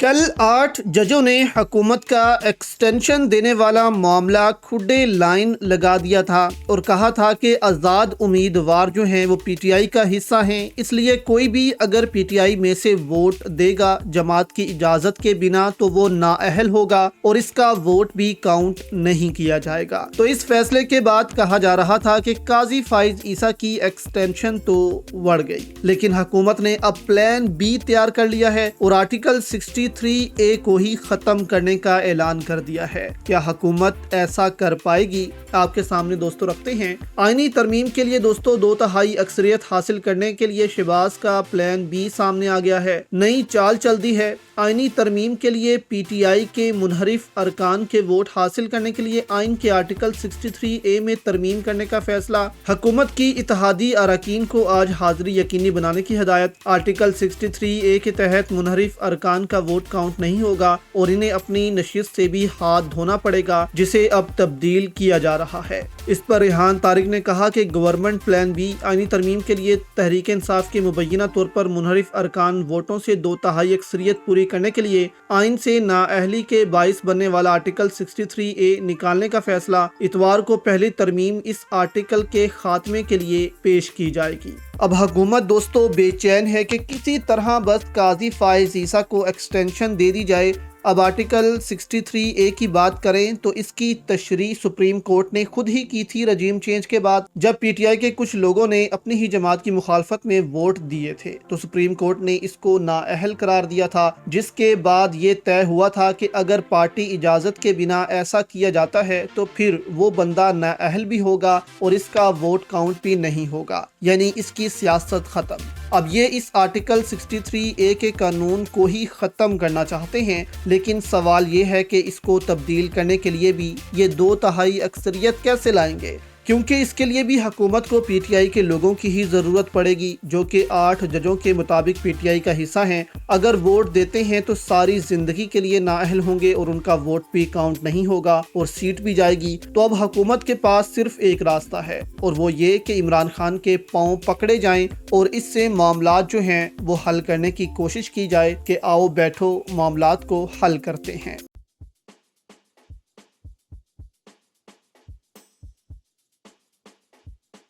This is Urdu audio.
کل 8 ججوں نے حکومت کا ایکسٹینشن دینے والا معاملہ کھڈے لائن لگا دیا تھا اور کہا تھا کہ آزاد امیدوار جو ہیں وہ پی ٹی آئی کا حصہ ہیں، اس لیے کوئی بھی اگر پی ٹی آئی میں سے ووٹ دے گا جماعت کی اجازت کے بنا تو وہ نااہل ہوگا اور اس کا ووٹ بھی کاؤنٹ نہیں کیا جائے گا۔ تو اس فیصلے کے بعد کہا جا رہا تھا کہ قاضی فائز عیسیٰ کی ایکسٹینشن تو بڑھ گئی، لیکن حکومت نے اب پلان بی تیار کر لیا ہے اور آرٹیکل 63A کو ہی ختم کرنے کا اعلان کر دیا ہے۔ کیا حکومت ایسا کر پائے گی؟ آپ کے سامنے دوستو رکھتے ہیں آئینی ترمیم کے لیے دوستو 2/3 اکثریت حاصل کرنے کے لیے شہباز کا پلان بی سامنے آ گیا ہے۔ نئی چال چل دی ہے۔ آئینی ترمیم کے لیے پی ٹی آئی کے منحرف ارکان کے ووٹ حاصل کرنے کے لیے آئین کے آرٹیکل 63A میں ترمیم کرنے کا فیصلہ۔ حکومت کی اتحادی اراکین کو آج حاضری یقینی بنانے کی ہدایت۔ آرٹیکل 63A کے تحت منحرف ارکان کا ووٹ کاؤنٹ نہیں ہوگا اور انہیں اپنی نشست سے بھی ہاتھ دھونا پڑے گا، جسے اب تبدیل کیا جا رہا ہے۔ اس پر ریحان طارق نے کہا کہ گورنمنٹ پلان بی آئینی ترمیم کے لیے تحریک انصاف کے مبینہ طور پر منحرف ارکان ووٹوں سے 2/3 اکثریت پوری کرنے کے لیے آئین سے نااہلی کے باعث بننے والا آرٹیکل 63A نکالنے کا فیصلہ اتوار کو پہلی ترمیم اس آرٹیکل کے خاتمے کے لیے پیش کی جائے گی۔ اب حکومت دوستو بے چین ہے کہ کسی طرح بس قاضی فائز عیسیٰ کو ایکسٹینشن دے دی جائے۔ اب آرٹیکل 63A کی بات کریں تو اس کی تشریح سپریم کورٹ نے خود ہی کی تھی رجیم چینج کے بعد، جب پی ٹی آئی کے کچھ لوگوں نے اپنی ہی جماعت کی مخالفت میں ووٹ دیے تھے تو سپریم کورٹ نے اس کو نااہل قرار دیا تھا، جس کے بعد یہ طے ہوا تھا کہ اگر پارٹی اجازت کے بنا ایسا کیا جاتا ہے تو پھر وہ بندہ نااہل بھی ہوگا اور اس کا ووٹ کاؤنٹ بھی نہیں ہوگا، یعنی اس کی سیاست ختم۔ اب یہ اس آرٹیکل 63A کے قانون کو ہی ختم کرنا چاہتے ہیں، لیکن سوال یہ ہے کہ اس کو تبدیل کرنے کے لیے بھی یہ 2/3 اکثریت کیسے لائیں گے، کیونکہ اس کے لیے بھی حکومت کو پی ٹی آئی کے لوگوں کی ہی ضرورت پڑے گی، جو کہ 8 ججوں کے مطابق پی ٹی آئی کا حصہ ہیں۔ اگر ووٹ دیتے ہیں تو ساری زندگی کے لیے نااہل ہوں گے اور ان کا ووٹ بھی کاؤنٹ نہیں ہوگا اور سیٹ بھی جائے گی۔ تو اب حکومت کے پاس صرف ایک راستہ ہے اور وہ یہ کہ عمران خان کے پاؤں پکڑے جائیں اور اس سے معاملات جو ہیں وہ حل کرنے کی کوشش کی جائے کہ آؤ بیٹھو معاملات کو حل کرتے ہیں۔